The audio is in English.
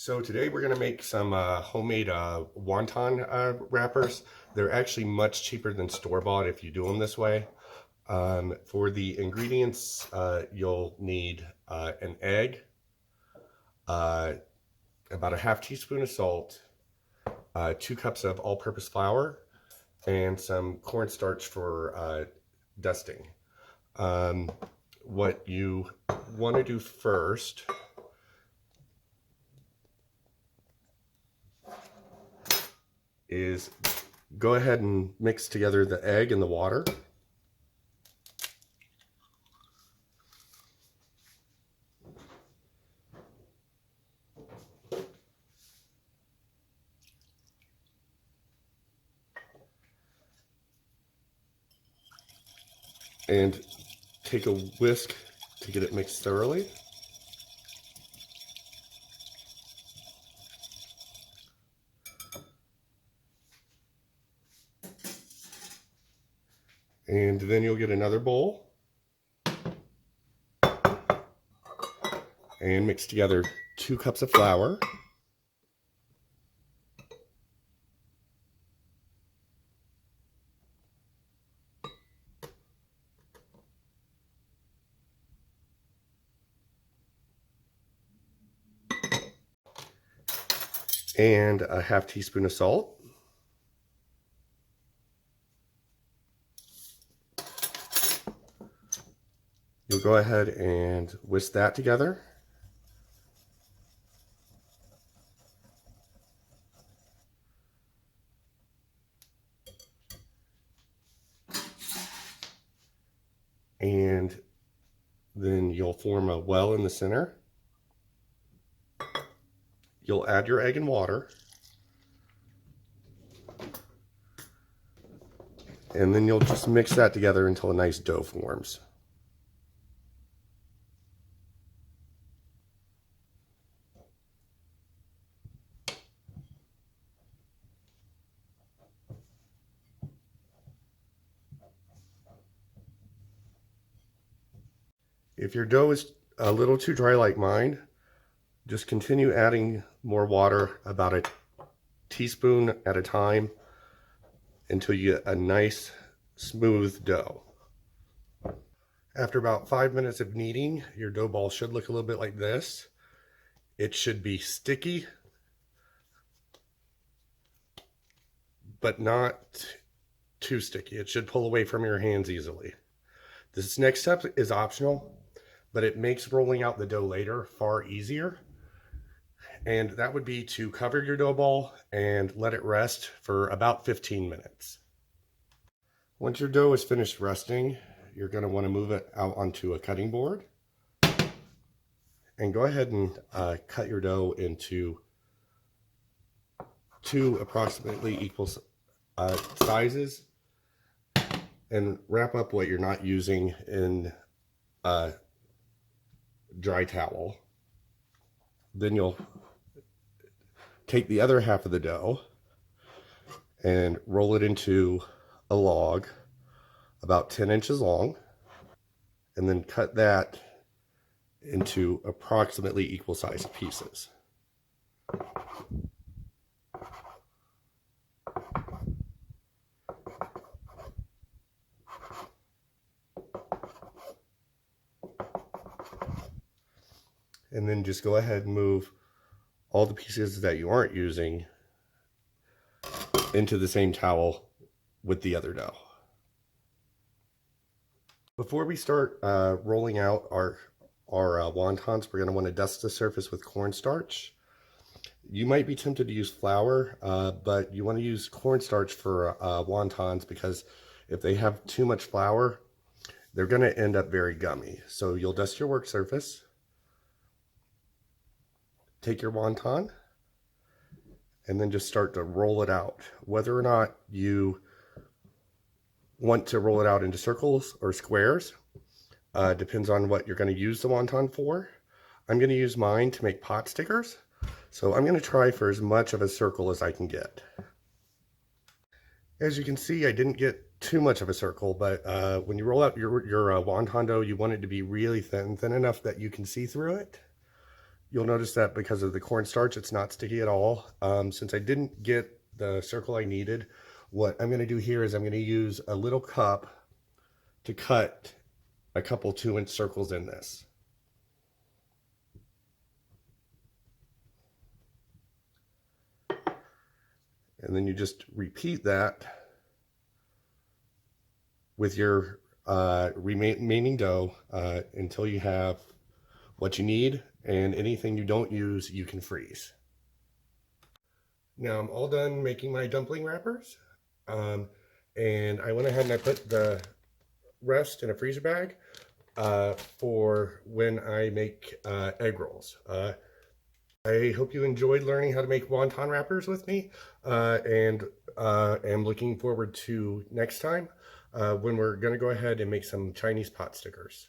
So today we're going to make some homemade wonton wrappers. They're actually much cheaper than store-bought if you do them this way. For the ingredients, you'll need an egg, uh, about a half teaspoon of salt, 2 cups of all-purpose flour, and some cornstarch for dusting. What you want to do first is go ahead and mix together the egg and the water. And take a whisk to get it mixed thoroughly. And then you'll get another bowl and mix together 2 cups of flour, and a half teaspoon of salt. You'll go ahead and whisk that together. And then you'll form a well in the center. You'll add your egg and water. And then you'll just mix that together until a nice dough forms. If your dough is a little too dry like mine, just continue adding more water, about a teaspoon at a time, until you get a nice smooth dough. After about 5 minutes of kneading, your dough ball should look a little bit like this. It should be sticky, but not too sticky. It should pull away from your hands easily. This next step is optional, but it makes rolling out the dough later far easier. And that would be to cover your dough ball and let it rest for about 15 minutes. Once your dough is finished resting, you're going to want to move it out onto a cutting board. And go ahead and cut your dough into 2 approximately equal sizes. And wrap up what you're not using in a dry towel. Then you'll take the other half of the dough and roll it into a log about 10 inches long, and then cut that into approximately equal sized pieces. And then just go ahead and move all the pieces that you aren't using into the same towel with the other dough. Before we start rolling out our wontons, we're going to want to dust the surface with cornstarch. You might be tempted to use flour, but you want to use cornstarch for wontons, because if they have too much flour, they're going to end up very gummy. So you'll dust your work surface. Take your wonton and then just start to roll it out. Whether or not you want to roll it out into circles or squares depends on what you're going to use the wonton for. I'm going to use mine to make pot stickers, so I'm going to try for as much of a circle as I can get. As you can see, I didn't get too much of a circle, but when you roll out your wonton dough, you want it to be really thin enough that you can see through it. You'll notice that because of the cornstarch, it's not sticky at all. Since I didn't get the circle I needed, what I'm going to do here is I'm going to use a little cup to cut a couple 2-inch circles in this. And then you just repeat that with your remaining dough until you have what you need, and anything you don't use you can freeze. Now I'm all done making my dumpling wrappers, and I went ahead and I put the rest in a freezer bag for when I make egg rolls. I hope you enjoyed learning how to make wonton wrappers with me, and am looking forward to next time when we're going to go ahead and make some Chinese pot stickers.